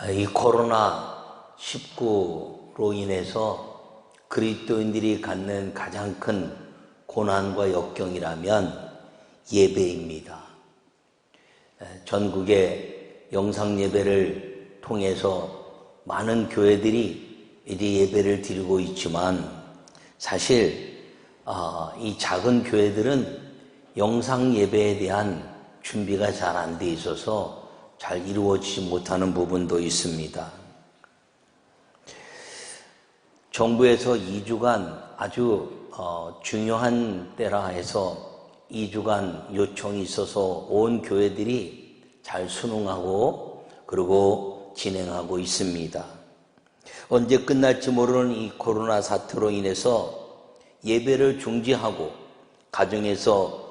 이 코로나19로 인해서 그리스도인들이 갖는 가장 큰 고난과 역경이라면 예배입니다. 전국의 영상 예배를 통해서 많은 교회들이 이제 예배를 드리고 있지만 사실 이 작은 교회들은 영상 예배에 대한 준비가 잘 안 돼 있어서 잘 이루어지지 못하는 부분도 있습니다. 정부에서 2주간 아주 중요한 때라 해서 2주간 요청이 있어서 온 교회들이 잘 순응하고 그리고 진행하고 있습니다. 언제 끝날지 모르는 이 코로나 사태로 인해서 예배를 중지하고 가정에서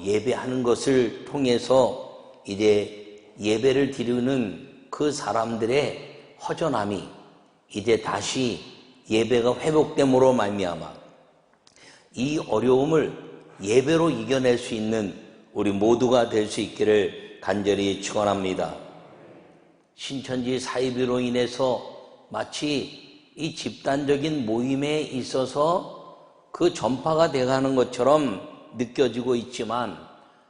예배하는 것을 통해서 이제 예배를 드리는 그 사람들의 허전함이 이제 다시 예배가 회복됨으로 말미암아 이 어려움을 예배로 이겨낼 수 있는 우리 모두가 될 수 있기를 간절히 축원합니다. 신천지 사이비로 인해서 마치 이 집단적인 모임에 있어서 그 전파가 돼가는 것처럼 느껴지고 있지만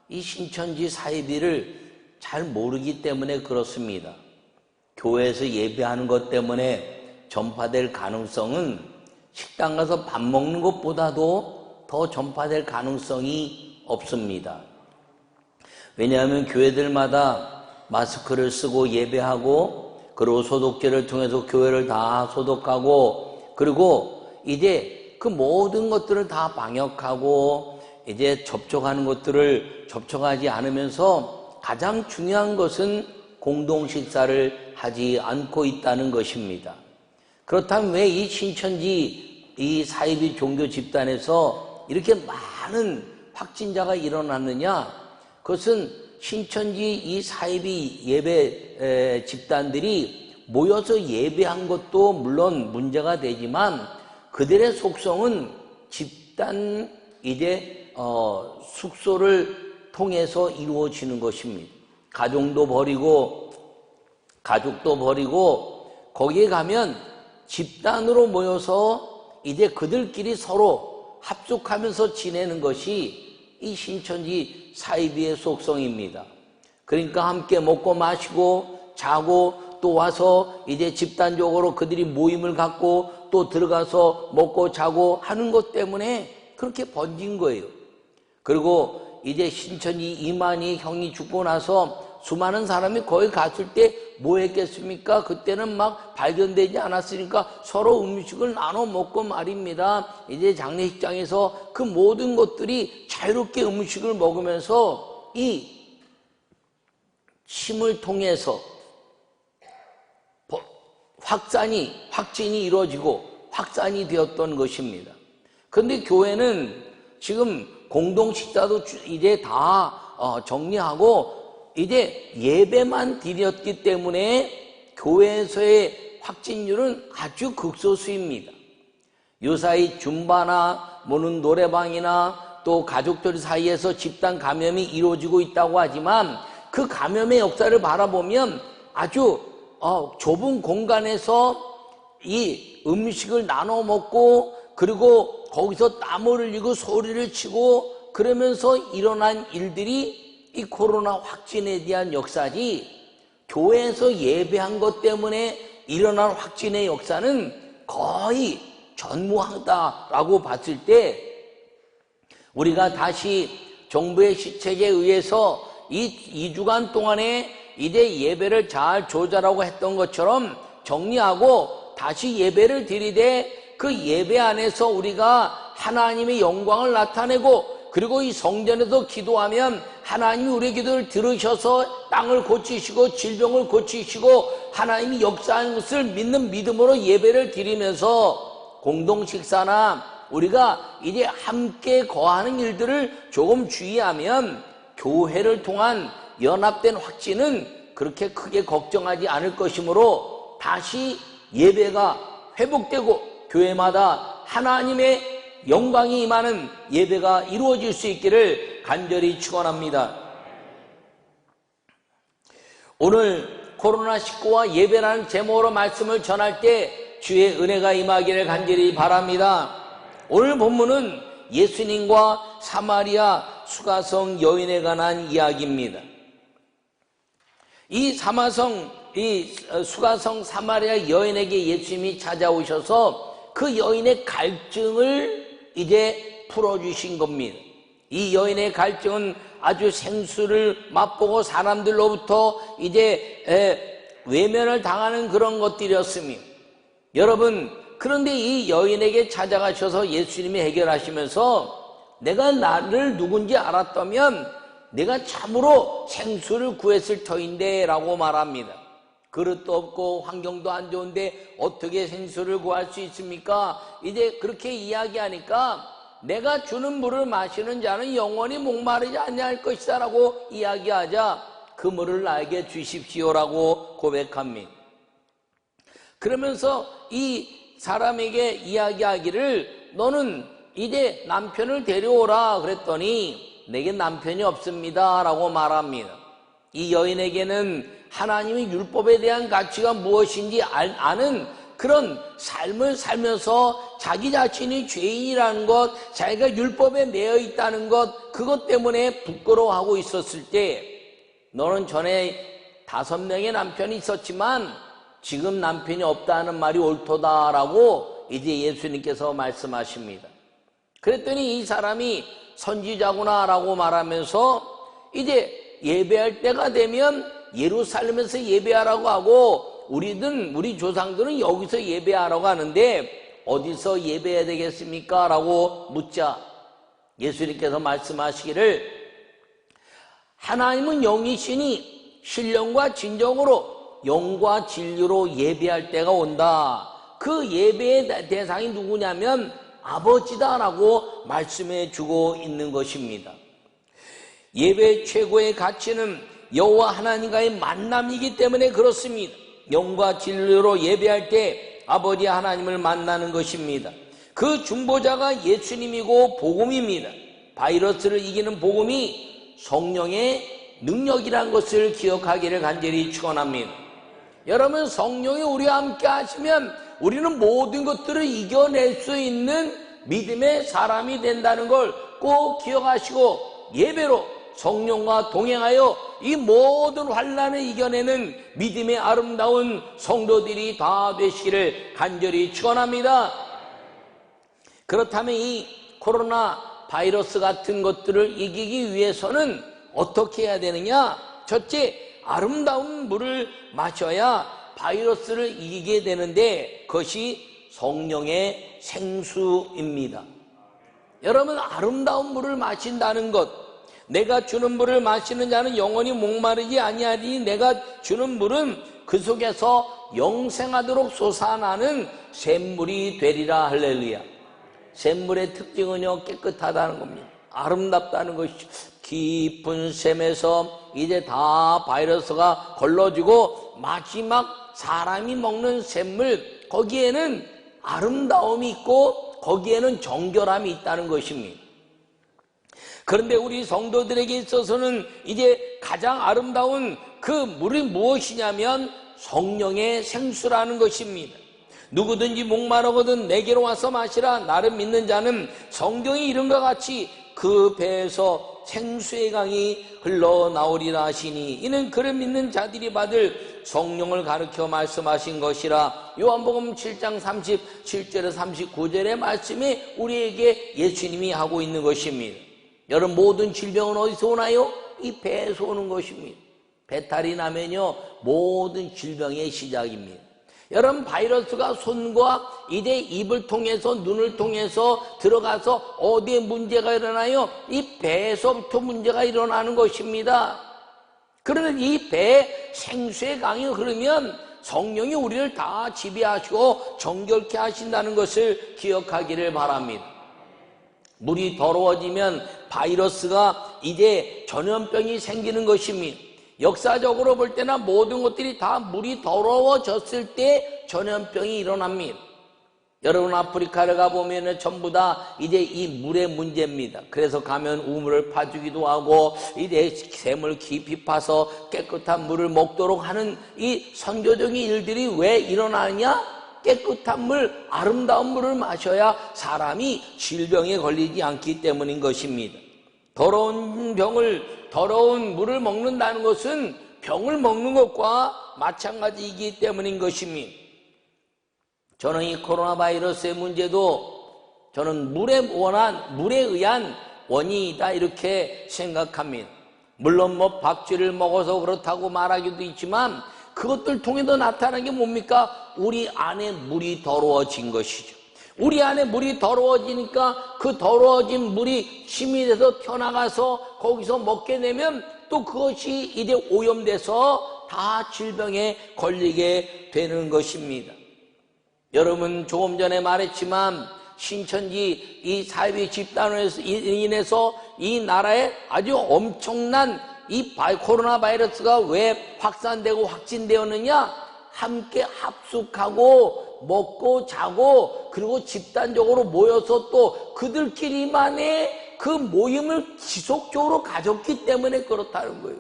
이 신천지 사이비를 잘 모르기 때문에 그렇습니다. 교회에서 예배하는 것 때문에 전파될 가능성은 식당 가서 밥 먹는 것보다도 더 전파될 가능성이 없습니다. 왜냐하면 교회들마다 마스크를 쓰고 예배하고 그리고 소독제를 통해서 교회를 다 소독하고 그리고 이제 그 모든 것들을 다 방역하고 이제 접촉하는 것들을 접촉하지 않으면서 가장 중요한 것은 공동 식사를 하지 않고 있다는 것입니다. 그렇다면 왜 이 신천지 이 사이비 종교 집단에서 이렇게 많은 확진자가 일어났느냐? 그것은 신천지 이 사이비 예배 집단들이 모여서 예배한 것도 물론 문제가 되지만 그들의 속성은 집단 이제 숙소를 통해서 이루어지는 것입니다. 가족도 버리고 거기에 가면 집단으로 모여서 이제 그들끼리 서로 합숙하면서 지내는 것이 이 신천지 사이비의 속성입니다. 그러니까 함께 먹고 마시고 자고 또 와서 이제 집단적으로 그들이 모임을 갖고 또 들어가서 먹고 자고 하는 것 때문에 그렇게 번진 거예요. 그리고 이제 신천지 이만희 형이 죽고 나서 수많은 사람이 거기 갔을 때 뭐 했겠습니까? 그때는 막 발견되지 않았으니까 서로 음식을 나눠 먹고 말입니다. 이제 장례식장에서 그 모든 것들이 자유롭게 음식을 먹으면서 이 침을 통해서 확진이 이루어지고 확산이 되었던 것입니다. 그런데 교회는 지금 공동 식사도 이제 다 정리하고 이제 예배만 드렸기 때문에 교회에서의 확진율은 아주 극소수입니다. 요사이 줌바나 뭐는 노래방이나 또 가족들 사이에서 집단 감염이 이루어지고 있다고 하지만 그 감염의 역사를 바라보면 아주 좁은 공간에서 이 음식을 나눠 먹고 그리고 거기서 땀을 흘리고 소리를 치고 그러면서 일어난 일들이 이 코로나 확진에 대한 역사지 교회에서 예배한 것 때문에 일어난 확진의 역사는 거의 전무하다라고 봤을 때 우리가 다시 정부의 시책에 의해서 이 2주간 동안에 이제 예배를 잘 조절하고 했던 것처럼 정리하고 다시 예배를 드리되 그 예배 안에서 우리가 하나님의 영광을 나타내고 그리고 이 성전에서 기도하면 하나님이 우리의 기도를 들으셔서 땅을 고치시고 질병을 고치시고 하나님이 역사하는 것을 믿는 믿음으로 예배를 드리면서 공동 식사나 우리가 이제 함께 거하는 일들을 조금 주의하면 교회를 통한 연합된 확진은 그렇게 크게 걱정하지 않을 것이므로 다시 예배가 회복되고 교회마다 하나님의 영광이 임하는 예배가 이루어질 수 있기를 간절히 축원합니다. 오늘 코로나19와 예배라는 제목으로 말씀을 전할 때 주의 은혜가 임하기를 간절히 바랍니다. 오늘 본문은 예수님과 사마리아 수가성 여인에 관한 이야기입니다. 이 수가성 사마리아 여인에게 예수님이 찾아오셔서 그 여인의 갈증을 이제 풀어주신 겁니다. 이 여인의 갈증은 아주 생수를 맛보고 사람들로부터 이제 외면을 당하는 그런 것들이었습니다. 여러분, 그런데 이 여인에게 찾아가셔서 예수님이 해결하시면서 내가 나를 누군지 알았다면 내가 참으로 생수를 구했을 터인데 라고 말합니다. 그릇도 없고 환경도 안 좋은데 어떻게 생수를 구할 수 있습니까? 이제 그렇게 이야기하니까 내가 주는 물을 마시는 자는 영원히 목마르지 아니할 것이다 라고 이야기하자 그 물을 나에게 주십시오라고 고백합니다. 그러면서 이 사람에게 이야기하기를 너는 이제 남편을 데려오라 그랬더니 내게 남편이 없습니다 라고 말합니다. 이 여인에게는 하나님의 율법에 대한 가치가 무엇인지 아는 그런 삶을 살면서 자기 자신이 죄인이라는 것, 자기가 율법에 매여 있다는 것, 그것 때문에 부끄러워하고 있었을 때 너는 전에 5명의 남편이 있었지만 지금 남편이 없다는 말이 옳도다라고 이제 예수님께서 말씀하십니다. 그랬더니 이 사람이 선지자구나라고 말하면서 이제 예배할 때가 되면 예루살렘에서 예배하라고 하고 우리 조상들은 여기서 예배하라고 하는데 어디서 예배해야 되겠습니까? 라고 묻자 예수님께서 말씀하시기를 하나님은 영이시니 신령과 진정으로 영과 진리로 예배할 때가 온다. 그 예배의 대상이 누구냐면 아버지다라고 말씀해 주고 있는 것입니다. 예배의 최고의 가치는 여호와 하나님과의 만남이기 때문에 그렇습니다. 영과 진리로 예배할 때 아버지 하나님을 만나는 것입니다. 그 중보자가 예수님이고 복음입니다. 바이러스를 이기는 복음이 성령의 능력이라는 것을 기억하기를 간절히 축원합니다. 여러분, 성령이 우리와 함께 하시면 우리는 모든 것들을 이겨낼 수 있는 믿음의 사람이 된다는 걸 꼭 기억하시고 예배로 성령과 동행하여 이 모든 환난을 이겨내는 믿음의 아름다운 성도들이 다 되시기를 간절히 축원합니다. 그렇다면 이 코로나 바이러스 같은 것들을 이기기 위해서는 어떻게 해야 되느냐? 첫째, 아름다운 물을 마셔야 바이러스를 이기게 되는데 그것이 성령의 생수입니다. 여러분, 아름다운 물을 마신다는 것, 내가 주는 물을 마시는 자는 영원히 목마르지 아니하리니 내가 주는 물은 그 속에서 영생하도록 솟아나는 샘물이 되리라. 할렐루야. 샘물의 특징은요, 깨끗하다는 겁니다. 아름답다는 것이죠. 깊은 샘에서 이제 다 바이러스가 걸러지고 마지막 사람이 먹는 샘물, 거기에는 아름다움이 있고 거기에는 정결함이 있다는 것입니다. 그런데 우리 성도들에게 있어서는 이제 가장 아름다운 그 물이 무엇이냐면 성령의 생수라는 것입니다. 누구든지 목마르거든 내게로 와서 마시라. 나를 믿는 자는 성경이 이름과 같이 그 배에서 생수의 강이 흘러나오리라 하시니 이는 그를 믿는 자들이 받을 성령을 가르쳐 말씀하신 것이라. 요한복음 7장 37절에 39절의 말씀이 우리에게 예수님이 하고 있는 것입니다. 여러분, 모든 질병은 어디서 오나요? 이 배에서 오는 것입니다. 배탈이 나면요, 모든 질병의 시작입니다. 여러분, 바이러스가 손과 이제 입을 통해서 눈을 통해서 들어가서 어디에 문제가 일어나요? 이 배에서부터 문제가 일어나는 것입니다. 그러면 이 배에 생수의 강이 흐르면 성령이 우리를 다 지배하시고 정결케 하신다는 것을 기억하기를 바랍니다. 물이 더러워지면 바이러스가 이제 전염병이 생기는 것입니다. 역사적으로 볼 때나 모든 것들이 다 물이 더러워졌을 때 전염병이 일어납니다. 여러분 아프리카를 가보면 전부 다 이제 이 물의 문제입니다. 그래서 가면 우물을 파주기도 하고 이제 샘을 깊이 파서 깨끗한 물을 먹도록 하는 이 선교적인 일들이 왜 일어나느냐? 깨끗한 물, 아름다운 물을 마셔야 사람이 질병에 걸리지 않기 때문인 것입니다. 더러운 물을 먹는다는 것은 병을 먹는 것과 마찬가지이기 때문인 것입니다. 저는 이 코로나 바이러스의 문제도 저는 물에 의한 원인이다 이렇게 생각합니다. 물론 박쥐를 먹어서 그렇다고 말하기도 있지만 그것들 통해서 나타나는 게 뭡니까? 우리 안에 물이 더러워진 것이죠. 우리 안에 물이 더러워지니까 그 더러워진 물이 침이 돼서 튀어나가서 거기서 먹게 되면 또 그것이 이제 오염돼서 다 질병에 걸리게 되는 것입니다. 여러분 조금 전에 말했지만 신천지 이 사이비 집단으로 인해서 이 나라에 아주 엄청난 이 코로나 바이러스가 왜 확산되고 확진되었느냐? 함께 합숙하고 먹고 자고 그리고 집단적으로 모여서 또 그들끼리만의 그 모임을 지속적으로 가졌기 때문에 그렇다는 거예요.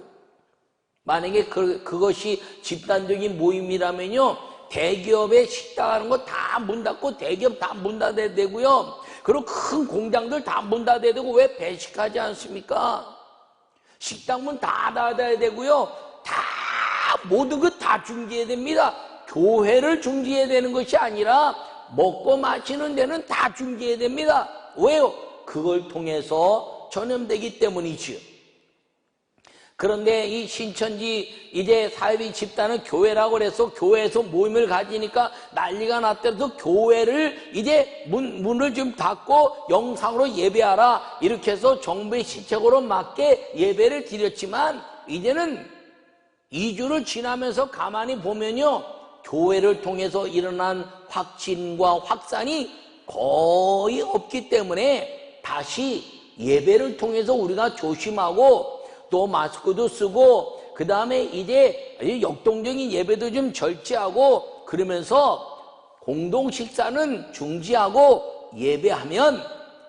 만약에 그것이 집단적인 모임이라면요, 대기업의 식당 하는 거 다 문 닫고 대기업 다 문 닫아야 되고요. 그리고 큰 공장들 다 문 닫아야 되고 왜 배식하지 않습니까? 식당 문 다 닫아야 되고요. 다 모든 것 다 중지해야 됩니다. 교회를 중지해야 되는 것이 아니라 먹고 마시는 데는 다 중지해야 됩니다. 왜요? 그걸 통해서 전염되기 때문이지요. 그런데 이 신천지 이제 사이비 집단은 교회라고 해서 교회에서 모임을 가지니까 난리가 났대서 교회를 이제 문을 좀 닫고 영상으로 예배하라 이렇게 해서 정부의 시책으로 맞게 예배를 드렸지만 이제는 2주를 지나면서 가만히 보면요, 교회를 통해서 일어난 확진과 확산이 거의 없기 때문에 다시 예배를 통해서 우리가 조심하고 또 마스크도 쓰고 그 다음에 이제 역동적인 예배도 좀 절제하고 그러면서 공동 식사는 중지하고 예배하면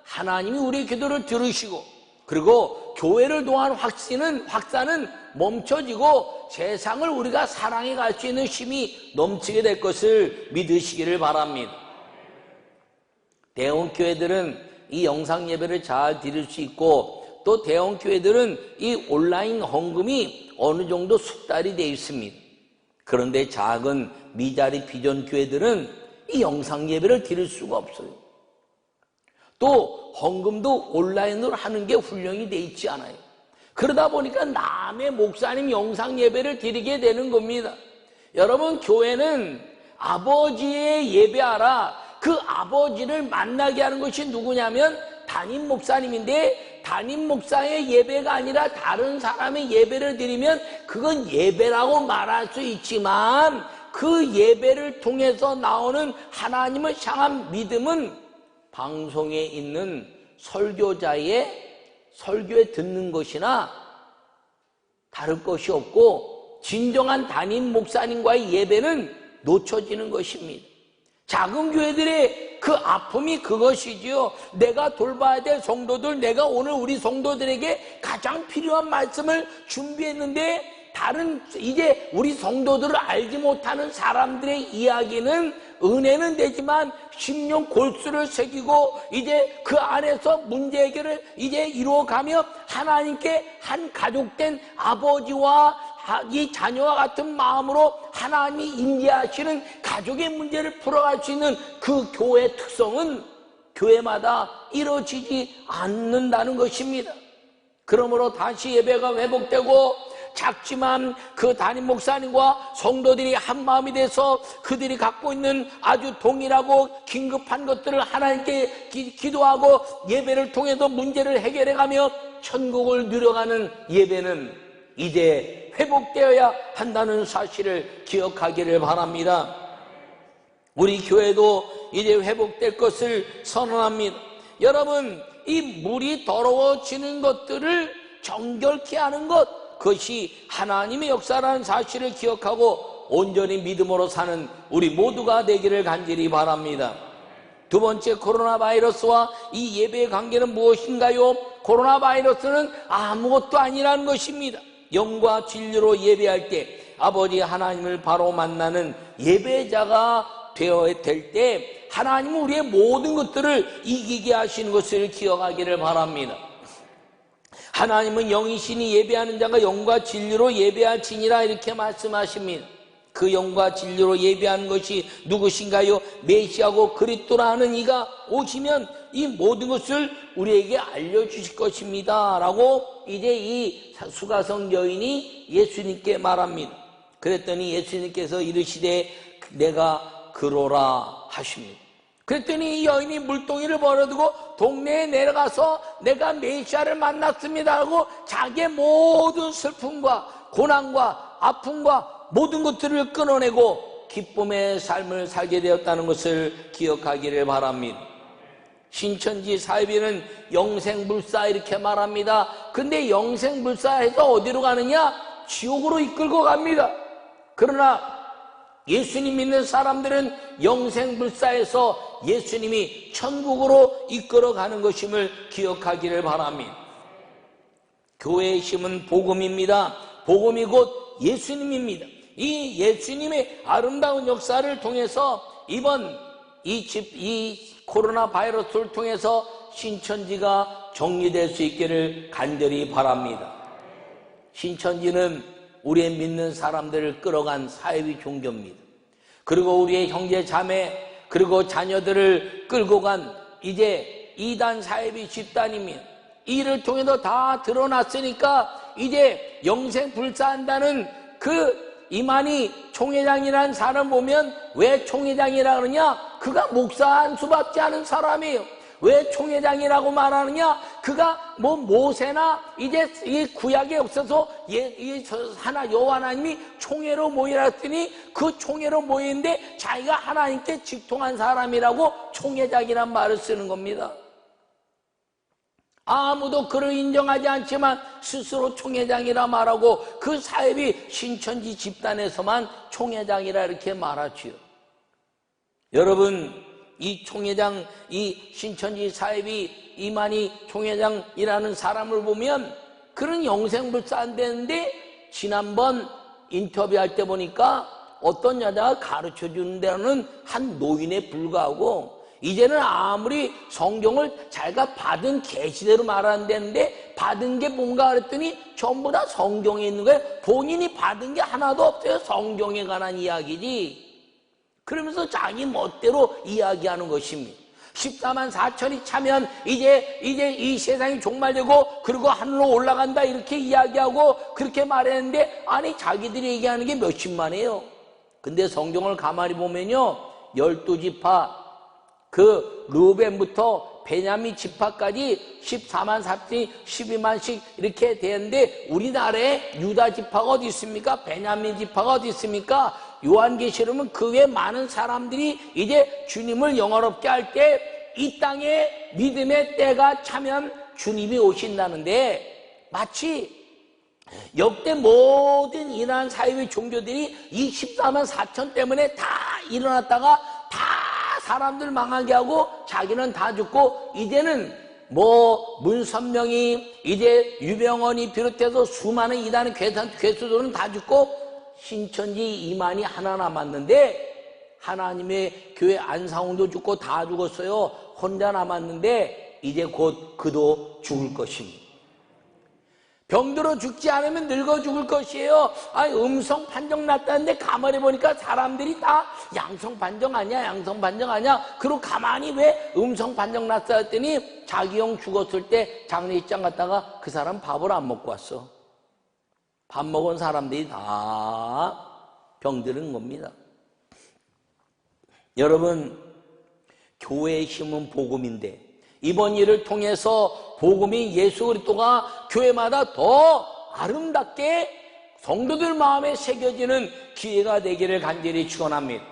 하나님이 우리의 기도를 들으시고 그리고 교회를 통한 확산은 멈춰지고 세상을 우리가 사랑해 갈 수 있는 힘이 넘치게 될 것을 믿으시기를 바랍니다. 대형 교회들은 이 영상 예배를 잘 드릴 수 있고 또 대형 교회들은 이 온라인 헌금이 어느 정도 숙달이 되어 있습니다. 그런데 작은 미자리 비전 교회들은 이 영상 예배를 드릴 수가 없어요. 또 헌금도 온라인으로 하는 게 훈련이 되어 있지 않아요. 그러다 보니까 남의 목사님 영상 예배를 드리게 되는 겁니다. 여러분 교회는 아버지의 예배하라. 그 아버지를 만나게 하는 것이 누구냐면 담임 목사님인데 담임 목사의 예배가 아니라 다른 사람의 예배를 드리면 그건 예배라고 말할 수 있지만 그 예배를 통해서 나오는 하나님을 향한 믿음은 방송에 있는 설교자의 설교에 듣는 것이나 다를 것이 없고 진정한 담임 목사님과의 예배는 놓쳐지는 것입니다. 작은 교회들의 그 아픔이 그것이지요. 내가 돌봐야 될 성도들, 내가 오늘 우리 성도들에게 가장 필요한 말씀을 준비했는데 이제 우리 성도들을 알지 못하는 사람들의 이야기는 은혜는 되지만 심령 골수를 새기고 이제 그 안에서 문제 해결을 이제 이루어가며 하나님께 한 가족된 아버지와 이 자녀와 같은 마음으로 하나님이 임재하시는 가족의 문제를 풀어갈 수 있는 그 교회의 특성은 교회마다 이루어지지 않는다는 것입니다. 그러므로 다시 예배가 회복되고 작지만 그 담임 목사님과 성도들이 한 마음이 돼서 그들이 갖고 있는 아주 동일하고 긴급한 것들을 하나님께 기도하고 예배를 통해서 문제를 해결해가며 천국을 누려가는 예배는 이제 회복되어야 한다는 사실을 기억하기를 바랍니다. 우리 교회도 이제 회복될 것을 선언합니다. 여러분, 이 물이 더러워지는 것들을 정결케 하는 것, 그것이 하나님의 역사라는 사실을 기억하고 온전히 믿음으로 사는 우리 모두가 되기를 간절히 바랍니다. 두 번째, 코로나 바이러스와 이 예배의 관계는 무엇인가요? 코로나 바이러스는 아무것도 아니라는 것입니다. 영과 진리로 예배할 때 아버지 하나님을 바로 만나는 예배자가 되어야 될 때 하나님은 우리의 모든 것들을 이기게 하시는 것을 기억하기를 바랍니다. 하나님은 영이시니 예배하는 자가 영과 진리로 예배할지니라 이렇게 말씀하십니다. 그 영과 진리로 예배하는 것이 누구신가요? 메시아고 그리스도라 하는 이가 오시면 이 모든 것을 우리에게 알려주실 것입니다 라고 이제 이 수가성 여인이 예수님께 말합니다. 그랬더니 예수님께서 이르시되 내가 그로라 하십니다. 그랬더니 이 여인이 물동이를 버려두고 동네에 내려가서 내가 메시아를 만났습니다 하고 자기의 모든 슬픔과 고난과 아픔과 모든 것들을 끊어내고 기쁨의 삶을 살게 되었다는 것을 기억하기를 바랍니다. 신천지 사이비는 영생불사 이렇게 말합니다. 근데 영생불사해서 어디로 가느냐? 지옥으로 이끌고 갑니다. 그러나 예수님 믿는 사람들은 영생불사해서 예수님이 천국으로 이끌어가는 것임을 기억하기를 바랍니다. 교회의 힘은 복음입니다. 복음이 곧 예수님입니다. 이 예수님의 아름다운 역사를 통해서 이번 이 코로나 바이러스를 통해서 신천지가 정리될 수 있기를 간절히 바랍니다. 신천지는 우리의 믿는 사람들을 끌어간 사회비 종교입니다. 그리고 우리의 형제 자매 그리고 자녀들을 끌고 간 이제 이단 사회비 집단입니다. 이를 통해서 다 드러났으니까 이제 영생불사한다는 그 이만희 총회장이라는 사람 보면 왜 총회장이라 그러냐? 그가 목사 한 수밖에 않은 사람이에요. 왜 총회장이라고 말하느냐? 그가 뭐 모세나 이제 이 구약에 없어서 하나 여호와 하나님이 총회로 모이라 했더니 그 총회로 모이는데 자기가 하나님께 직통한 사람이라고 총회장이란 말을 쓰는 겁니다. 아무도 그를 인정하지 않지만 스스로 총회장이라 말하고 그 사회비 신천지 집단에서만 총회장이라 이렇게 말하지요. 여러분, 이 총회장, 이 신천지 사회비 이만희 총회장이라는 사람을 보면 그런 영생불사 안 되는데 지난번 인터뷰할 때 보니까 어떤 여자가 가르쳐 주는 데는 한 노인에 불과하고 이제는 아무리 성경을 자기가 받은 계시대로 말한다는데 받은 게 뭔가 그랬더니 전부 다 성경에 있는 거예요. 본인이 받은 게 하나도 없어요. 성경에 관한 이야기지. 그러면서 자기 멋대로 이야기하는 것입니다. 14만 4천이 차면 이제 이 세상이 종말되고 그리고 하늘로 올라간다 이렇게 이야기하고 그렇게 말했는데 아니 자기들이 얘기하는 게 몇십만이에요. 근데 성경을 가만히 보면요 12지파 그 루벤부터 베냐민 지파까지 14만 4천이 12만씩 이렇게 되는데 우리나라에 유다 지파가 어디 있습니까? 베냐민 지파가 어디 있습니까? 요한계시록은 그 외에 많은 사람들이 이제 주님을 영화롭게 할 때 이 땅에 믿음의 때가 차면 주님이 오신다는데 마치 역대 모든 이러한 사회의 종교들이 이 14만 4천 때문에 다 일어났다가 다 사람들 망하게 하고 자기는 다 죽고 이제는 뭐 문선명이 이제 유병원이 비롯해서 수많은 이단의 괴수들은 다 죽고 신천지 이만희 하나 남았는데 하나님의 교회 안상홍도 죽고 다 죽었어요. 혼자 남았는데 이제 곧 그도 죽을 것입니다. 병들어 죽지 않으면 늙어 죽을 것이에요. 음성 판정 났다는데 가만히 보니까 사람들이 다 양성 판정 아니야 그리고 가만히 왜 음성 판정 났어 했더니 자기 형 죽었을 때 장례식장 갔다가 그 사람 밥을 안 먹고 왔어. 밥 먹은 사람들이 다 병드는 겁니다. 여러분, 교회의 힘은 복음인데 이번 일을 통해서 복음이 예수 그리스도가 교회마다 더 아름답게 성도들 마음에 새겨지는 기회가 되기를 간절히 축원합니다.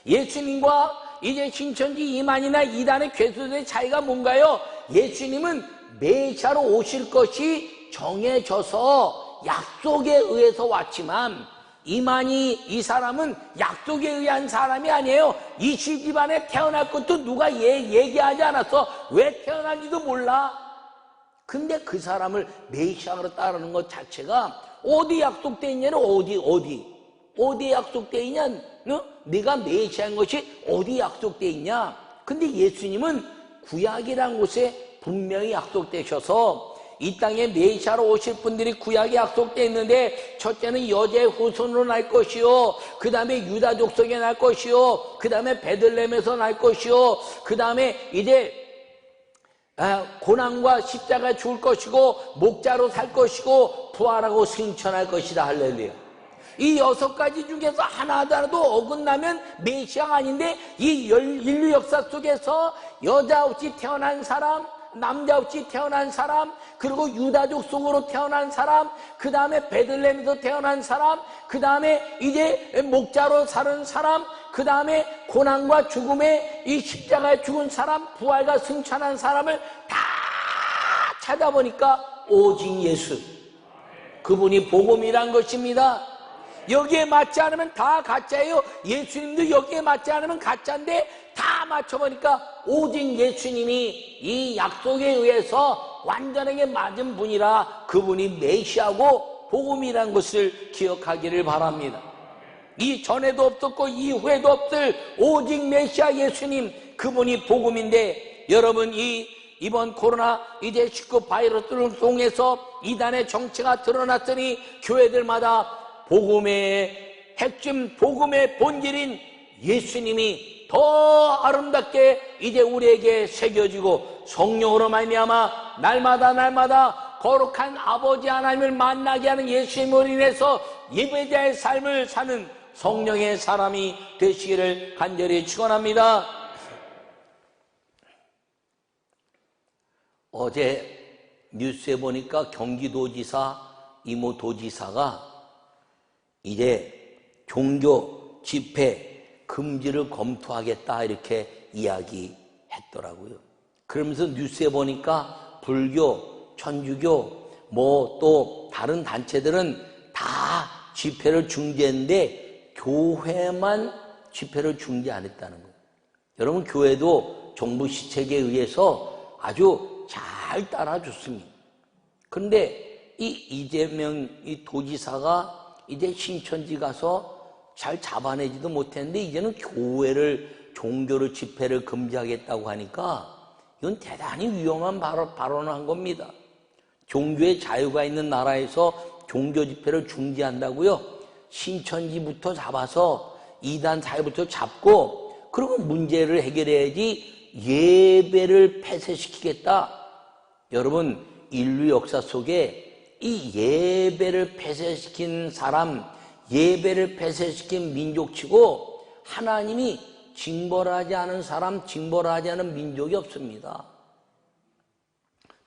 예수님과 이제 신천지 이만희나 이단의 괴수들의 차이가 뭔가요? 예수님은 메시아로 오실 것이 정해져서 약속에 의해서 왔지만 이만희 이 사람은 약속에 의한 사람이 아니에요. 이씨 집안에 태어날 것도 누가 얘기하지 않았어. 왜 태어난지도 몰라. 근데 그 사람을 메시아로 따르는 것 자체가 어디 약속되어 있냐는 어디에 약속되어 있냐? 네가 메시아인 것이 어디 약속되어 있냐? 근데 예수님은 구약이라는 곳에 분명히 약속되셔서 이 땅에 메시아로 오실 분들이 구약에 약속되어 있는데, 첫째는 여자의 후손으로 날 것이요, 그 다음에 유다 족속에 날 것이요, 그 다음에 베들레헴에서 날 것이요, 그 다음에 이제 고난과 십자가에 죽을 것이고 목자로 살 것이고 부활하고 승천할 것이다. 할렐루야. 이 6가지 중에서 하나라도 어긋나면 메시아가 아닌데, 이 인류 역사 속에서 여자 없이 태어난 사람, 남자 없이 태어난 사람, 그리고 유다족 속으로 태어난 사람, 그 다음에 베들레헴에서 태어난 사람, 그 다음에 이제 목자로 사는 사람, 그 다음에 고난과 죽음에 이 십자가에 죽은 사람, 부활과 승천한 사람을 다 찾아보니까 오직 예수, 그분이 복음이란 것입니다. 여기에 맞지 않으면 다 가짜예요. 예수님도 여기에 맞지 않으면 가짜인데, 다 맞춰보니까 오직 예수님이 이 약속에 의해서 완전하게 맞은 분이라 그분이 메시아고 복음이란 것을 기억하기를 바랍니다. 이 전에도 없었고 이후에도 없을 오직 메시아 예수님, 그분이 복음인데, 여러분 이번 코로나 이제 19 바이러스를 통해서 이단의 정체가 드러났으니 교회들마다 복음의 핵심, 복음의 본질인 예수님이 더 아름답게 이제 우리에게 새겨지고, 성령으로 말미암아 날마다 거룩한 아버지 하나님을 만나게 하는 예수님으로 인해서 예배자의 삶을 사는 성령의 사람이 되시기를 간절히 축원합니다. 어제 뉴스에 보니까 경기도지사, 이모도지사가 이제 종교 집회 금지를 검토하겠다 이렇게 이야기했더라고요. 그러면서 뉴스에 보니까 불교, 천주교, 또 다른 단체들은 다 집회를 중지했는데 교회만 집회를 중지 안 했다는 거예요. 여러분, 교회도 정부 시책에 의해서 아주 잘 따라줬습니다. 그런데 이 이재명 이 도지사가 이제 신천지 가서 잘 잡아내지도 못했는데, 이제는 종교를 집회를 금지하겠다고 하니까 이건 대단히 위험한 발언을 한 겁니다. 종교의 자유가 있는 나라에서 종교 집회를 중지한다고요? 신천지부터 잡아서 이단 사회부터 잡고, 그리고 문제를 해결해야지 예배를 폐쇄시키겠다. 여러분, 인류 역사 속에 이 예배를 폐쇄시킨 사람, 예배를 폐쇄시킨 민족치고 하나님이 징벌하지 않은 사람, 징벌하지 않은 민족이 없습니다.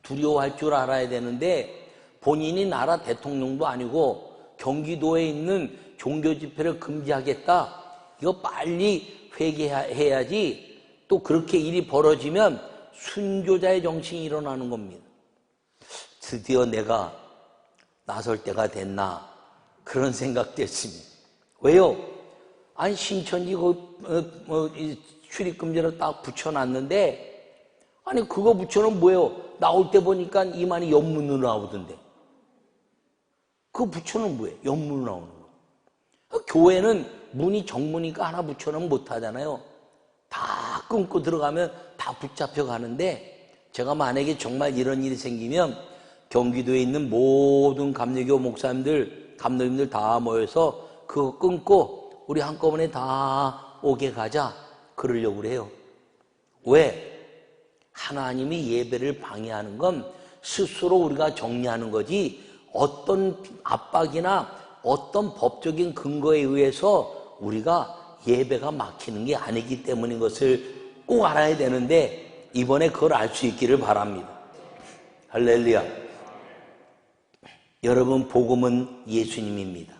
두려워할 줄 알아야 되는데, 본인이 나라 대통령도 아니고 경기도에 있는 종교 집회를 금지하겠다, 이거 빨리 회개해야지. 또 그렇게 일이 벌어지면 순교자의 정신이 일어나는 겁니다. 드디어 내가 나설 때가 됐나, 그런 생각도 했습니다. 왜요? 아니, 신천지 출입금지를 딱 붙여놨는데, 아니 그거 붙여놓으면 뭐예요? 나올 때 보니까 이만희 연문으로 나오던데, 그거 붙여놓으면 뭐예요? 연문으로 나오는 거. 교회는 문이 정문이니까 하나 붙여놓으면 못하잖아요. 다 끊고 들어가면 다 붙잡혀 가는데, 제가 만약에 정말 이런 일이 생기면 경기도에 있는 모든 감리교 목사님들, 감독님들 다 모여서 그거 끊고 우리 한꺼번에 다 오게 가자, 그러려고 그래요. 왜? 하나님이 예배를 방해하는 건 스스로 우리가 정리하는 거지, 어떤 압박이나 어떤 법적인 근거에 의해서 우리가 예배가 막히는 게 아니기 때문인 것을 꼭 알아야 되는데, 이번에 그걸 알 수 있기를 바랍니다. 할렐루야. 여러분, 복음은 예수님입니다.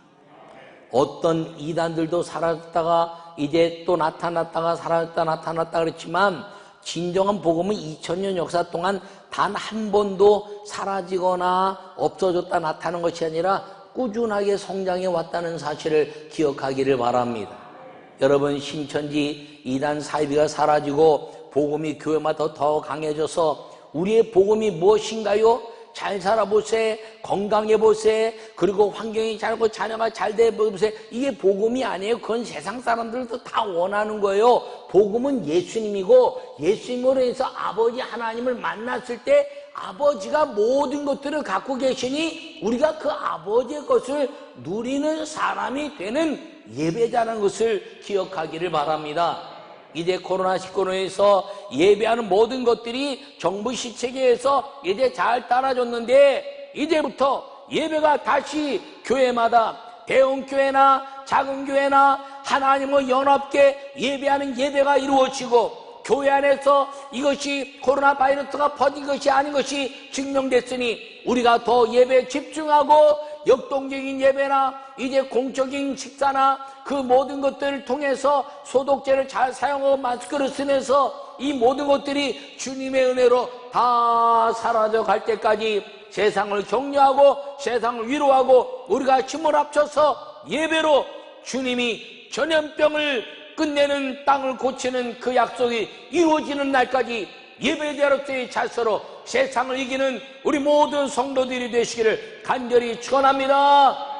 어떤 이단들도 사라졌다가 이제 또 나타났다가 사라졌다 나타났다 그랬지만, 진정한 복음은 2000년 역사 동안 단 한 번도 사라지거나 없어졌다 나타나는 것이 아니라 꾸준하게 성장해 왔다는 사실을 기억하기를 바랍니다. 여러분, 신천지 이단 사이비가 사라지고 복음이 교회마다 더 강해져서 우리의 복음이 무엇인가요? 잘 살아보세, 건강해보세, 그리고 환경이 잘고 자녀가 잘 돼보세. 이게 복음이 아니에요. 그건 세상 사람들도 다 원하는 거예요. 복음은 예수님이고, 예수님으로 해서 아버지 하나님을 만났을 때 아버지가 모든 것들을 갖고 계시니 우리가 그 아버지의 것을 누리는 사람이 되는 예배자라는 것을 기억하기를 바랍니다. 이제 코로나19로 해서 예배하는 모든 것들이 정부 시체계에서 이제 잘 따라줬는데, 이제부터 예배가 다시 교회마다 대형 교회나 작은 교회나 하나님과 연합게 예배하는 예배가 이루어지고, 교회 안에서 이것이 코로나 바이러스가 퍼진 것이 아닌 것이 증명됐으니 우리가 더 예배에 집중하고 역동적인 예배나 이제 공적인 식사나 그 모든 것들을 통해서 소독제를 잘 사용하고 마스크를 쓰면서 이 모든 것들이 주님의 은혜로 다 사라져 갈 때까지 세상을 격려하고 세상을 위로하고 우리가 힘을 합쳐서 예배로 주님이 전염병을 끝내는, 땅을 고치는 그 약속이 이루어지는 날까지 예배자로서의 자세로 세상을 이기는 우리 모든 성도들이 되시기를 간절히 축원합니다.